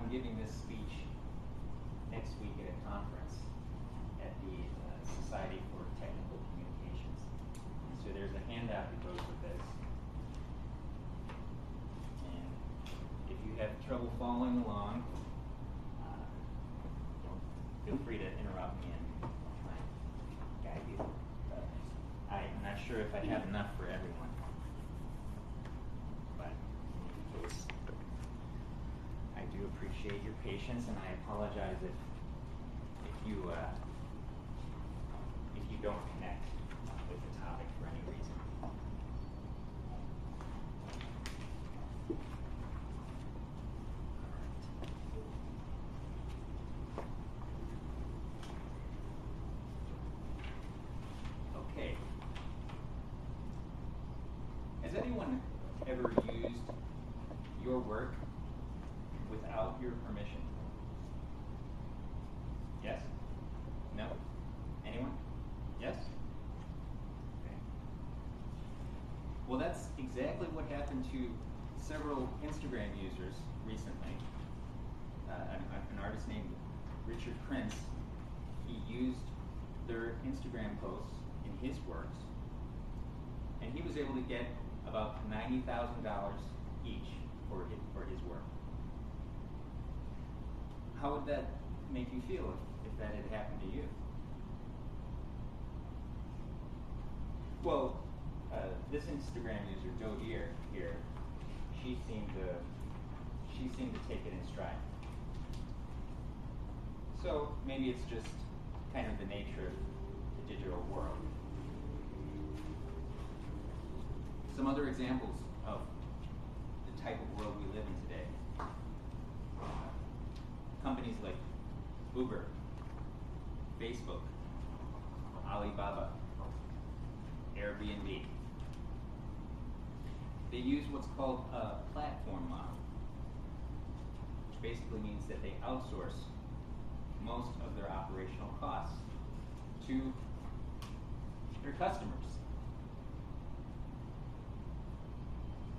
I'm giving this speech next week at a conference at the Society for Technical Communications. And so there's a handout that goes with this. And if you have trouble following along, feel free to interrupt me and I'll try and guide you. I'm not sure if I have enough for everyone. But in any case, I do appreciate your patience, and I apologize if you don't connect with the topic for any reason. Okay. Has anyone ever used your work without your permission? Yes? No? Anyone? Yes? Okay. Well, that's exactly what happened to several Instagram users recently. An artist named Richard Prince, he used their Instagram posts in his works, and he was able to get about $90,000 each for his work. How would that make you feel if that had happened to you? Well, this Instagram user, Doe Deer, here, she seemed to take it in stride. So maybe it's just kind of the nature of the digital world. Some other examples of the type of world we live in today. Companies like Uber, Facebook, Alibaba, Airbnb. They use what's called a platform model, which basically means that they outsource most of their operational costs to their customers.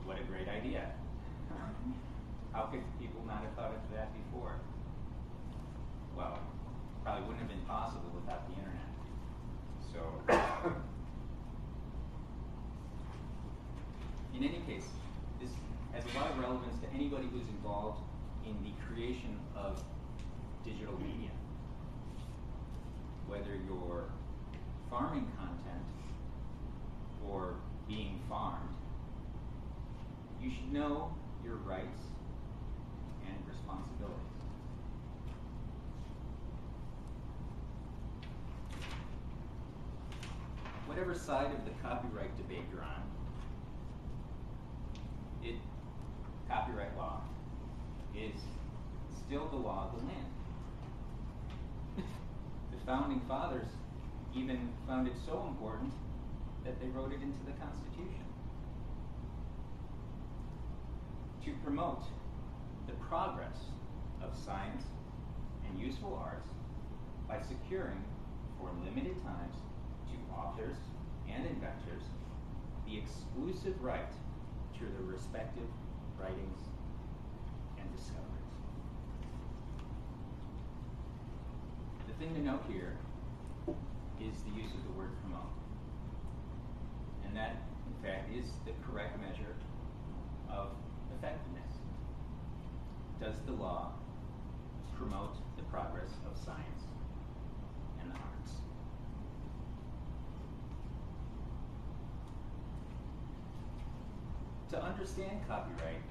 What a great idea. How could people not have thought of that before? Well, probably wouldn't have been possible without the internet. So, in any case, this has a lot of relevance to anybody who's involved in the creation of digital media. Whether you're farming content or being farmed, you should know your rights and responsibilities. Whatever side of the copyright debate you're on, copyright law is still the law of the land. The founding fathers even found it so important that they wrote it into the Constitution. To promote the progress of science and useful arts by securing for limited times to authors and inventors the exclusive right to their respective writings and discoveries. The thing to note here is the use of the word promote. And that, in fact, is the correct measure of effectiveness. Does the law promote the progress of science and the arts? To understand copyright,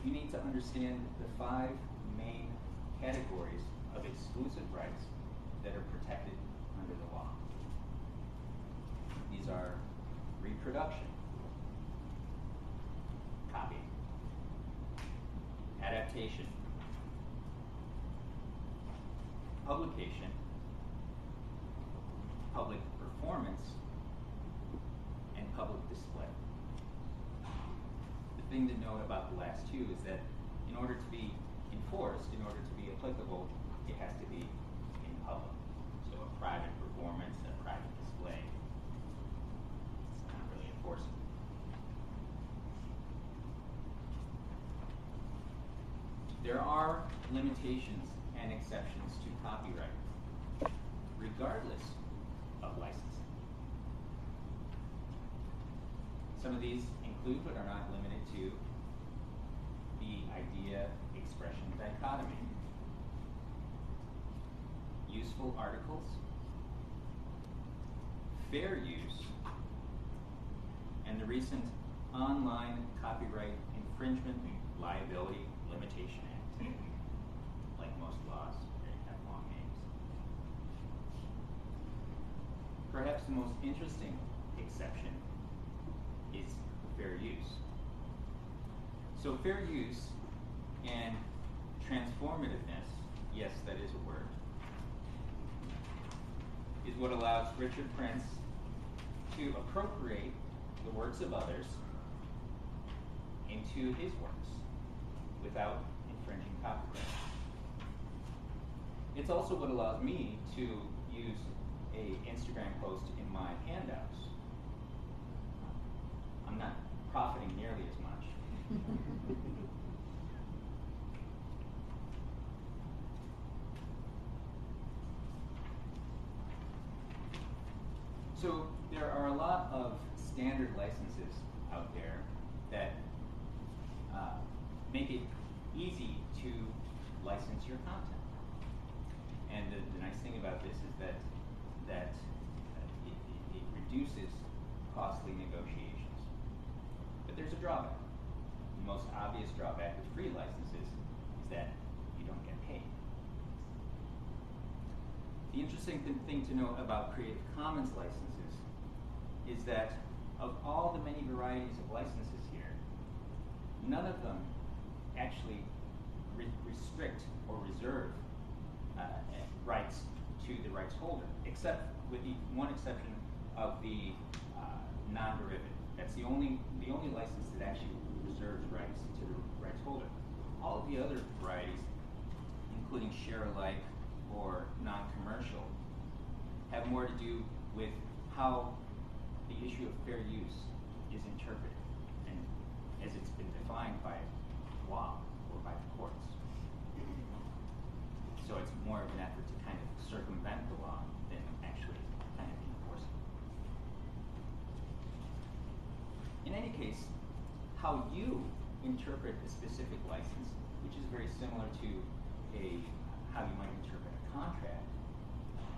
you need to understand the 5 main categories of exclusive rights that are protected under the law. These are reproduction, copying, adaptation, publication, public performance, and public display. The thing to note about the last 2 is that in order to be enforced, in order to be applicable, it has to be in public. So a private performance, a private display, it's not really enforceable. there are limitations and exceptions to copyright, regardless of licensing. Some of these include, but are not limited to, the idea-expression dichotomy, useful articles, fair use, and the recent Online Copyright Infringement Liability Limitation Act. Like most laws, they have long names. Perhaps the most interesting exception is fair use. So fair use and transformativeness, yes, that is a word, is what allows Richard Prince to appropriate the works of others into his works without infringing copyright. It's also what allows me to use an Instagram post in my handouts. I'm not profiting nearly as much. So there are a lot of standard licenses out there that make it easy to license your content. And the nice thing about this is that it reduces costly negotiations. But there's a drawback. The most obvious drawback with free licenses is that you don't get paid. The interesting thing to note about Creative Commons licenses is that of all the many varieties of licenses here, none of them actually restrict or reserve rights to the rights holder, except with the one exception of the non-derivative. That's the only license that actually reserves rights to the rights holder. All of the other varieties, including share-alike or non-commercial, have more to do with how the issue of fair use is interpreted, and as it's been defined by law or by the courts. So it's more of an effort to kind of circumvent the law than actually kind of enforce it. In any case, how you interpret a specific license, which is very similar to how you might interpret a contract,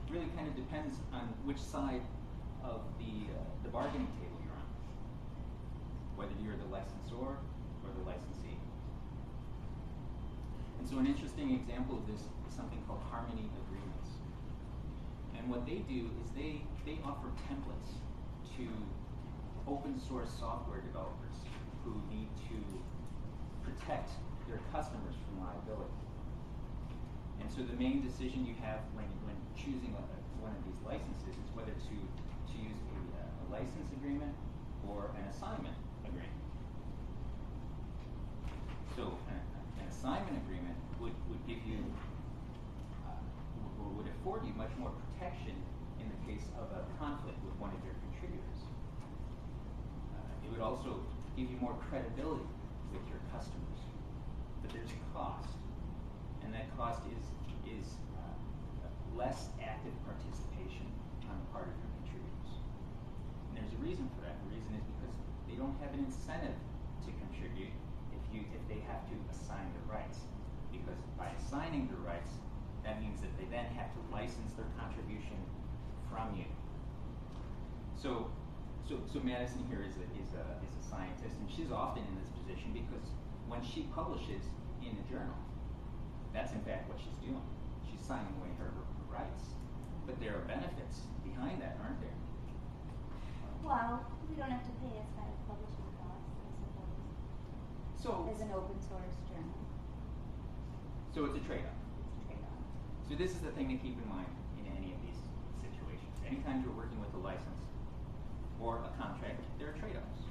really kind of depends on which side of the bargaining table you're on, whether you're the licensor or the licensee. And so an interesting example of this is something called Harmony Agreements. And what they do is they offer templates to open source software developers who need to protect their customers from liability. And so the main decision you have when choosing one of these licenses is whether to use a license agreement or an assignment agreement. So an assignment agreement would give you, or would afford you much more protection in the case of a conflict with one of your contributors. It would also give you more credibility with your customers. But there's a cost, and that cost is less active participation on the part of your contributors. And there's a reason for that. The reason is because they don't have an incentive to contribute if they have to assign their rights. Because by assigning their rights, that means that they then have to license their contribution from you. So Madison here is a scientist, and she's often in this position because when she publishes in a journal, that's in fact what she's doing. She's signing away her rights. But there are benefits behind that, aren't there? Well, we don't have to pay as high publishing costs, I suppose, as an open source journal. So it's a trade-off. It's a trade-off. So this is the thing to keep in mind in any of these situations. Anytime you're working with a license or a contract, there are trade-offs.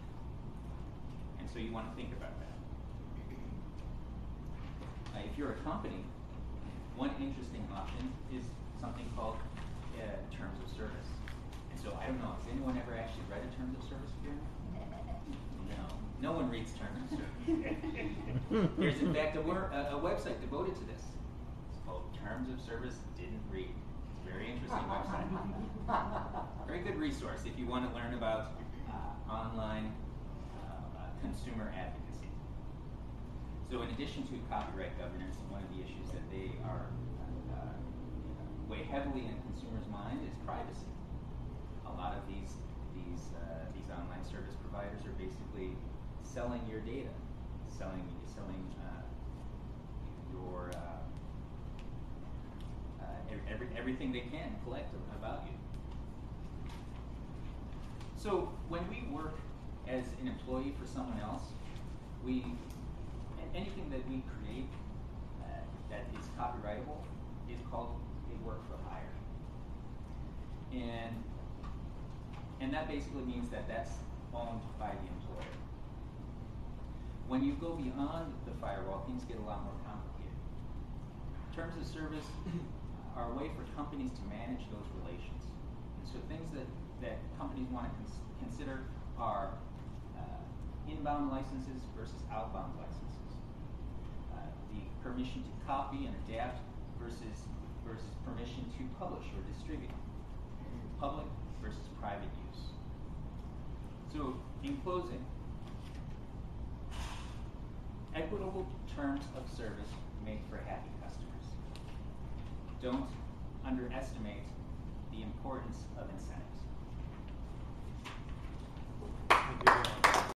And so you want to think about that. If you're a company, one interesting option is something called terms of service. And so I don't know, has anyone ever actually read a terms of service agreement? No. No one reads terms of service. There's in fact a website devoted to this. It's called Terms of Service Didn't Read. It's a very interesting website. Very good resource if you want to learn about online consumer advocacy. So in addition to copyright governance, one of the issues that they are weigh heavily in consumers' mind is privacy. A lot of these online service providers are basically selling your data, selling your everything they can collect about you. So when we work as an employee for someone else, anything that we create that is copyrightable is called a work for hire. And that basically means that that's owned by the employer. When you go beyond the firewall, things get a lot more complicated. Terms of service are a way for companies to manage those relations. And so things that companies want to consider are inbound licenses versus outbound licenses. The permission to copy and adapt versus permission to publish or distribute. Public versus private use. So, in closing, equitable terms of service make for happy customers. Don't underestimate the importance of incentives. Thank you.